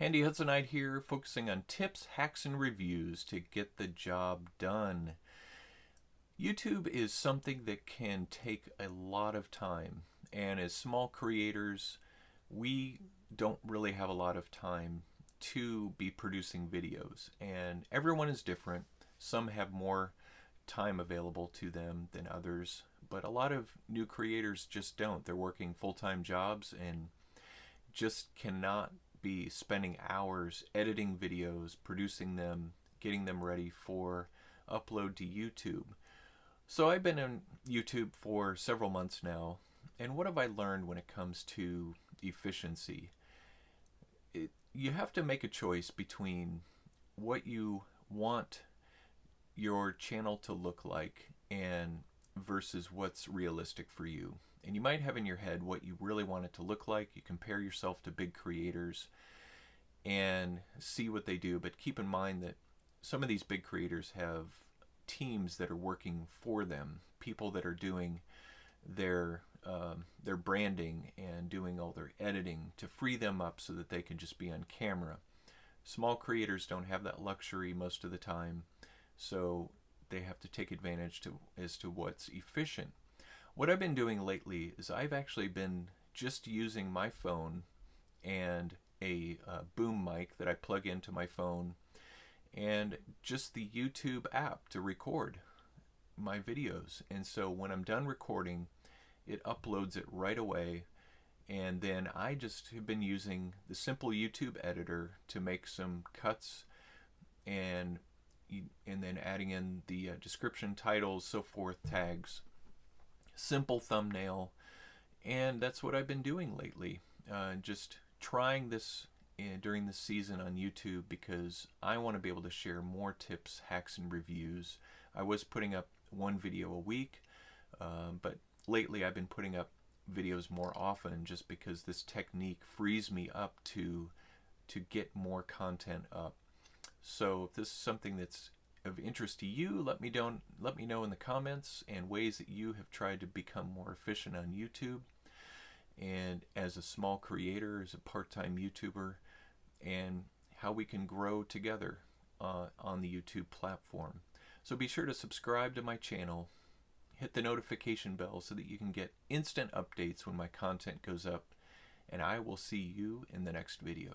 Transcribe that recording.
Handy Hudsonite here, focusing on tips, hacks, and reviews to get the job done. YouTube is something that can take a lot of time, and as small creators, we don't really have a lot of time to be producing videos, and everyone is different. Some have more time available to them than others, but a lot of new creators just don't. They're working full-time jobs and just cannot be spending hours editing videos, producing them, getting them ready for upload to YouTube. So I've been on YouTube for several months now, and what have I learned when it comes to efficiency? You have to make a choice between what you want your channel to look like and versus what's realistic for you. And you might have in your head what you really want it to look like. You compare yourself to big creators and see what they do, but keep in mind that some of these big creators have teams that are working for them, people that are doing their branding and doing all their editing to free them up so that they can just be on camera. Small creators don't have that luxury most of the time, so they have to take advantage as to what's efficient. What I've been doing lately is I've actually been just using my phone and a boom mic that I plug into my phone and just the YouTube app to record my videos. And so when I'm done recording, it uploads it right away, and then I just have been using the simple YouTube editor to make some cuts and then adding in the description, titles, so forth, tags, simple thumbnail, and that's what I've been doing lately. Just trying this during the season on YouTube because I want to be able to share more tips, hacks, and reviews. I was putting up one video a week, but lately I've been putting up videos more often just because this technique frees me up to get more content up. So if this is something that's of interest to you, let me know in the comments and ways that you have tried to become more efficient on YouTube and as a small creator, as a part-time YouTuber, and how we can grow together on the YouTube platform. So be sure to subscribe to my channel, hit the notification bell so that you can get instant updates when my content goes up, and I will see you in the next video.